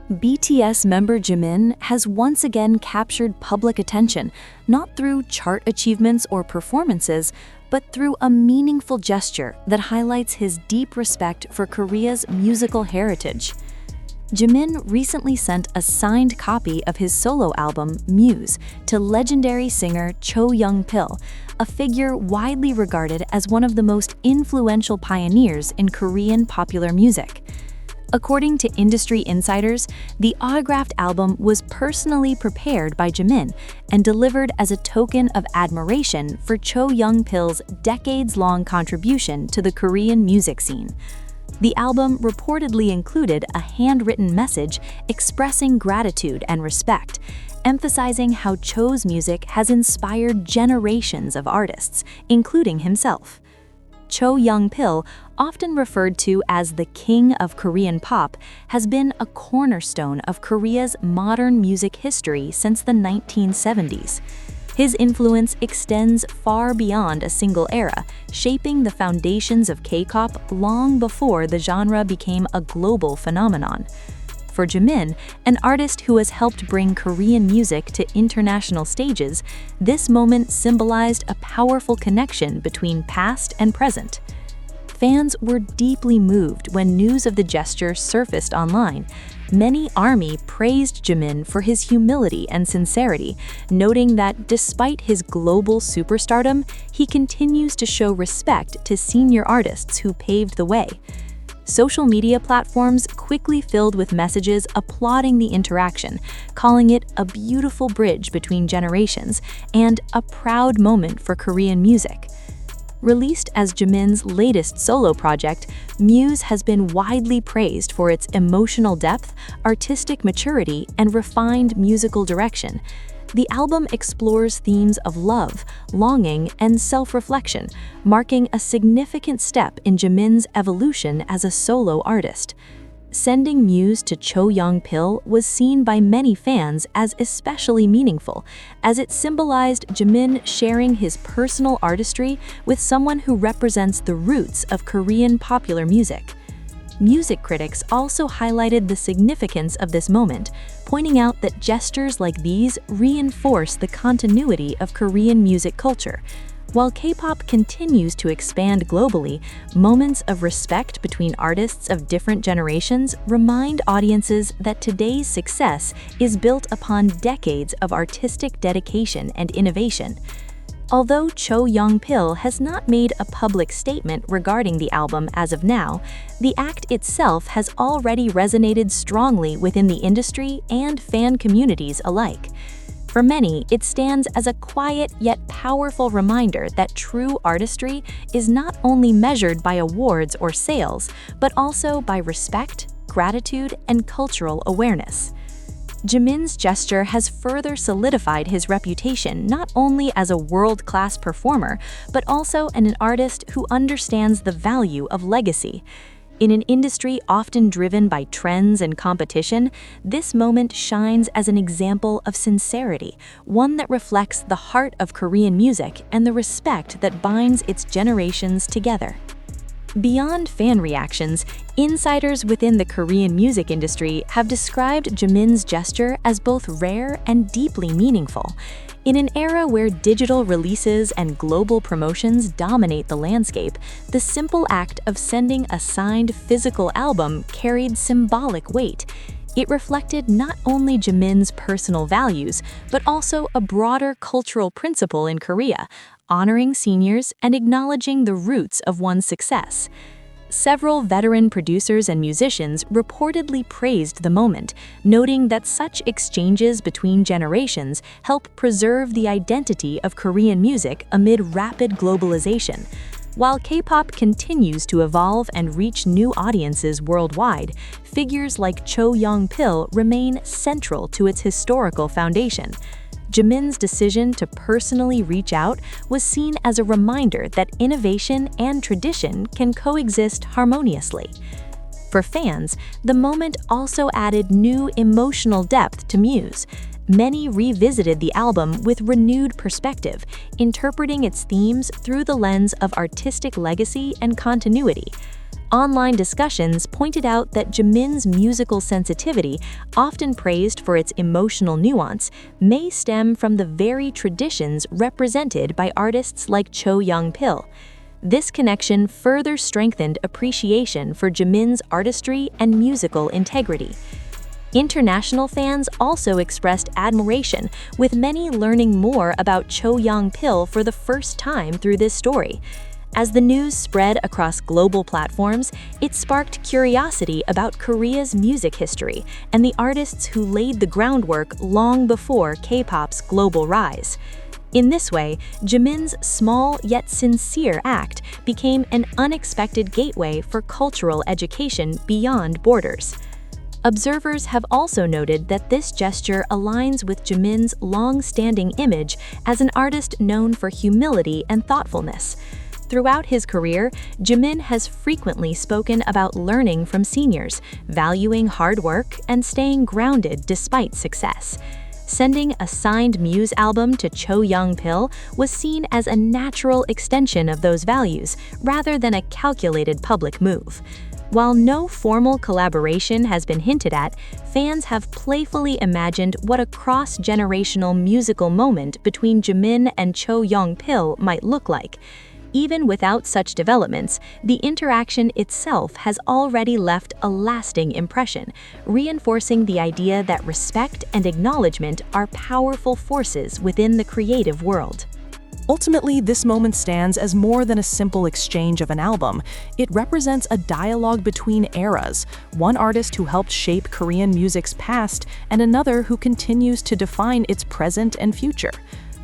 BTS member Jimin has once again captured public attention, not through chart achievements or performances, but through a meaningful gesture that highlights his deep respect for Korea's musical heritage. Jimin recently sent a signed copy of his solo album, MUSE, to legendary singer Cho Yong-pil, a figure widely regarded as one of the most influential pioneers in Korean popular music. According to industry insiders, the autographed album was personally prepared by Jimin and delivered as a token of admiration for Cho Yong-pil's decades-long contribution to the Korean music scene. The album reportedly included a handwritten message expressing gratitude and respect, emphasizing how Cho's music has inspired generations of artists, including himself. Cho Yong-pil, often referred to as the king of Korean pop, has been a cornerstone of Korea's modern music history since the 1970s. His influence extends far beyond a single era, shaping the foundations of K-pop long before the genre became a global phenomenon. For Jimin, an artist who has helped bring Korean music to international stages, this moment symbolized a powerful connection between past and present. Fans were deeply moved when news of the gesture surfaced online. Many ARMY praised Jimin for his humility and sincerity, noting that despite his global superstardom, he continues to show respect to senior artists who paved the way. Social media platforms quickly filled with messages applauding the interaction, calling it a beautiful bridge between generations and a proud moment for Korean music. Released as Jimin's latest solo project, MUSE has been widely praised for its emotional depth, artistic maturity, and refined musical direction. The album explores themes of love, longing, and self-reflection, marking a significant step in Jimin's evolution as a solo artist. Sending MUSE to Cho Yong-pil was seen by many fans as especially meaningful, as it symbolized Jimin sharing his personal artistry with someone who represents the roots of Korean popular music. Music critics also highlighted the significance of this moment, pointing out that gestures like these reinforce the continuity of Korean music culture. While K-pop continues to expand globally, moments of respect between artists of different generations remind audiences that today's success is built upon decades of artistic dedication and innovation. Although Cho Yong-pil has not made a public statement regarding the album as of now, the act itself has already resonated strongly within the industry and fan communities alike. For many, it stands as a quiet yet powerful reminder that true artistry is not only measured by awards or sales, but also by respect, gratitude, and cultural awareness. Jimin's gesture has further solidified his reputation not only as a world-class performer, but also an artist who understands the value of legacy. In an industry often driven by trends and competition, this moment shines as an example of sincerity, one that reflects the heart of Korean music and the respect that binds its generations together. Beyond fan reactions, insiders within the Korean music industry have described Jimin's gesture as both rare and deeply meaningful. In an era where digital releases and global promotions dominate the landscape, the simple act of sending a signed physical album carried symbolic weight. It reflected not only Jimin's personal values, but also a broader cultural principle in Korea, honoring seniors and acknowledging the roots of one's success. Several veteran producers and musicians reportedly praised the moment, noting that such exchanges between generations help preserve the identity of Korean music amid rapid globalization. While K-pop continues to evolve and reach new audiences worldwide, figures like Cho Yong-pil remain central to its historical foundation. Jimin's decision to personally reach out was seen as a reminder that innovation and tradition can coexist harmoniously. For fans, the moment also added new emotional depth to MUSE. Many revisited the album with renewed perspective, interpreting its themes through the lens of artistic legacy and continuity. Online discussions pointed out that Jimin's musical sensitivity, often praised for its emotional nuance, may stem from the very traditions represented by artists like Cho Yong-pil. This connection further strengthened appreciation for Jimin's artistry and musical integrity. International fans also expressed admiration, with many learning more about Cho Yong-pil for the first time through this story. As the news spread across global platforms, it sparked curiosity about Korea's music history and the artists who laid the groundwork long before K-pop's global rise. In this way, Jimin's small yet sincere act became an unexpected gateway for cultural education beyond borders. Observers have also noted that this gesture aligns with Jimin's long-standing image as an artist known for humility and thoughtfulness. Throughout his career, Jimin has frequently spoken about learning from seniors, valuing hard work, and staying grounded despite success. Sending a signed MUSE album to Cho Yong-pil was seen as a natural extension of those values, rather than a calculated public move. While no formal collaboration has been hinted at, fans have playfully imagined what a cross-generational musical moment between Jimin and Cho Yong-pil might look like. Even without such developments, the interaction itself has already left a lasting impression, reinforcing the idea that respect and acknowledgement are powerful forces within the creative world. Ultimately, this moment stands as more than a simple exchange of an album. It represents a dialogue between eras, one artist who helped shape Korean music's past and another who continues to define its present and future.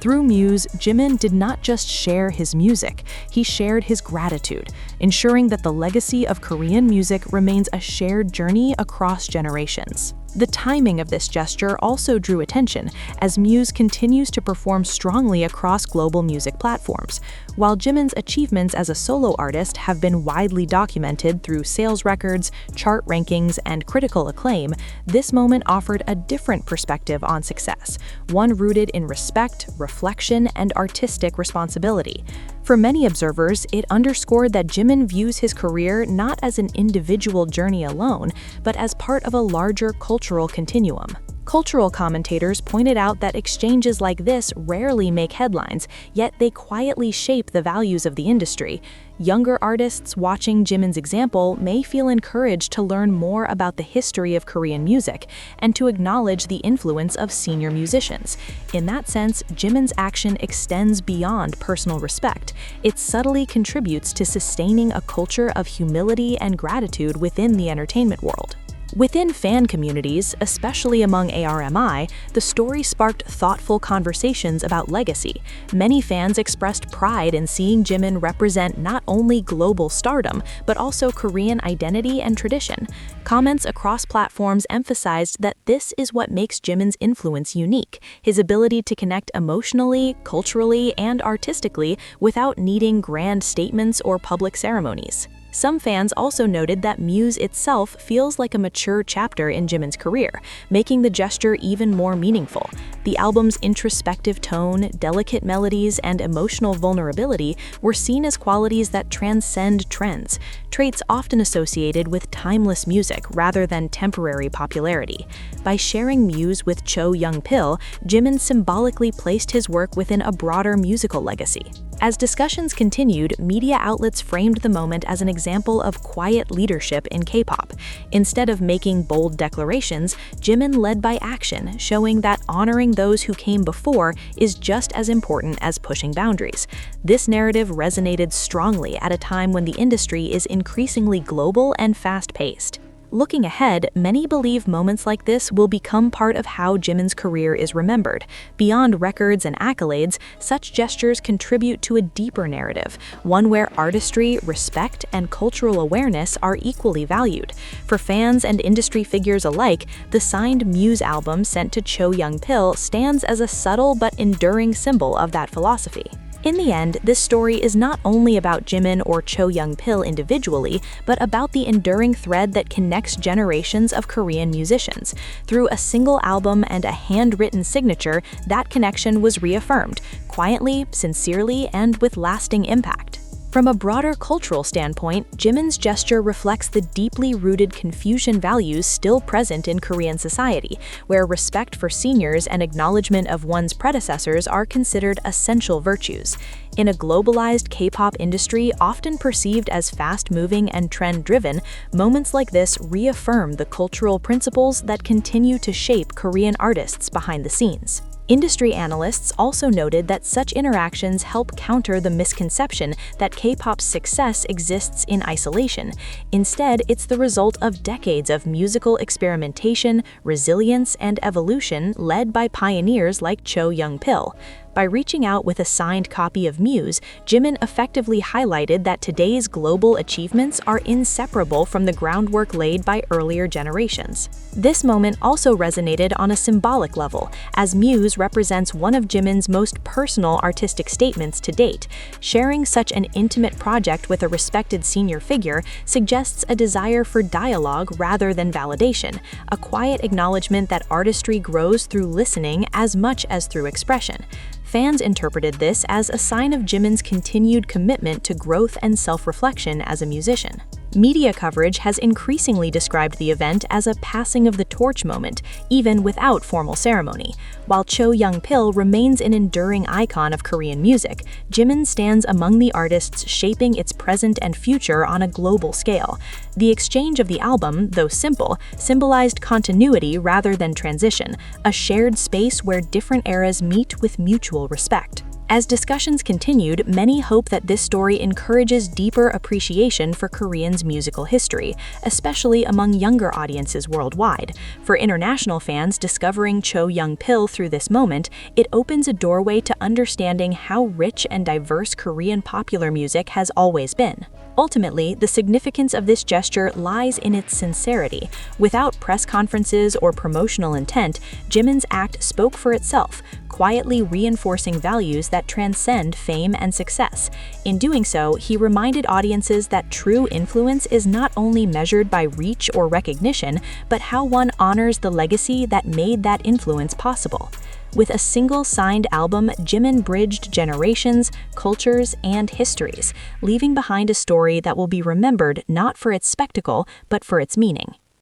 Through MUSE, Jimin did not just share his music, he shared his gratitude, ensuring that the legacy of Korean music remains a shared journey across generations. The timing of this gesture also drew attention, as MUSE continues to perform strongly across global music platforms. While Jimin's achievements as a solo artist have been widely documented through sales records, chart rankings, and critical acclaim, this moment offered a different perspective on success, one rooted in respect, reflection, and artistic responsibility. For many observers, it underscored that Jimin views his career not as an individual journey alone, but as part of a larger cultural continuum. Cultural commentators pointed out that exchanges like this rarely make headlines, yet they quietly shape the values of the industry. Younger artists watching Jimin's example may feel encouraged to learn more about the history of Korean music and to acknowledge the influence of senior musicians. In that sense, Jimin's action extends beyond personal respect. It subtly contributes to sustaining a culture of humility and gratitude within the entertainment world. Within fan communities, especially among ARMI, the story sparked thoughtful conversations about legacy. Many fans expressed pride in seeing Jimin represent not only global stardom, but also Korean identity and tradition. Comments across platforms emphasized that this is what makes Jimin's influence unique, his ability to connect emotionally, culturally, and artistically without needing grand statements or public ceremonies. Some fans also noted that MUSE itself feels like a mature chapter in Jimin's career, making the gesture even more meaningful. The album's introspective tone, delicate melodies, and emotional vulnerability were seen as qualities that transcend trends, traits often associated with timeless music rather than temporary popularity. By sharing MUSE with Cho Yong-pil, Jimin symbolically placed his work within a broader musical legacy. As discussions continued, media outlets framed the moment as an example of quiet leadership in K-pop. Instead of making bold declarations, Jimin led by action, showing that honoring those who came before is just as important as pushing boundaries. This narrative resonated strongly at a time when the industry is increasingly global and fast-paced. Looking ahead, many believe moments like this will become part of how Jimin's career is remembered. Beyond records and accolades, such gestures contribute to a deeper narrative, one where artistry, respect, and cultural awareness are equally valued. For fans and industry figures alike, the signed MUSE album sent to Cho Yong-pil stands as a subtle but enduring symbol of that philosophy. In the end, this story is not only about Jimin or Cho Yong-pil individually, but about the enduring thread that connects generations of Korean musicians. Through a single album and a handwritten signature, that connection was reaffirmed, quietly, sincerely, and with lasting impact. From a broader cultural standpoint, Jimin's gesture reflects the deeply rooted Confucian values still present in Korean society, where respect for seniors and acknowledgement of one's predecessors are considered essential virtues. In a globalized K-pop industry often perceived as fast-moving and trend-driven, moments like this reaffirm the cultural principles that continue to shape Korean artists behind the scenes. Industry analysts also noted that such interactions help counter the misconception that K-pop's success exists in isolation. Instead, it's the result of decades of musical experimentation, resilience, and evolution led by pioneers like Cho Yong-pil. By reaching out with a signed copy of MUSE, Jimin effectively highlighted that today's global achievements are inseparable from the groundwork laid by earlier generations. This moment also resonated on a symbolic level, as MUSE represents one of Jimin's most personal artistic statements to date. Sharing such an intimate project with a respected senior figure suggests a desire for dialogue rather than validation, a quiet acknowledgement that artistry grows through listening as much as through expression. Fans interpreted this as a sign of Jimin's continued commitment to growth and self-reflection as a musician. Media coverage has increasingly described the event as a passing of the torch moment, even without formal ceremony. While Cho Yong-pil remains an enduring icon of Korean music, Jimin stands among the artists shaping its present and future on a global scale. The exchange of the album, though simple, symbolized continuity rather than transition, a shared space where different eras meet with mutual respect. As discussions continued, many hope that this story encourages deeper appreciation for Korean's musical history, especially among younger audiences worldwide. For international fans discovering Cho Yong-pil through this moment, it opens a doorway to understanding how rich and diverse Korean popular music has always been. Ultimately, the significance of this gesture lies in its sincerity. Without press conferences or promotional intent, Jimin's act spoke for itself, quietly reinforcing values that transcend fame and success. In doing so, he reminded audiences that true influence is not only measured by reach or recognition, but how one honors the legacy that made that influence possible. With a single signed album, Jimin bridged generations, cultures, and histories, leaving behind a story that will be remembered not for its spectacle, but for its meaning.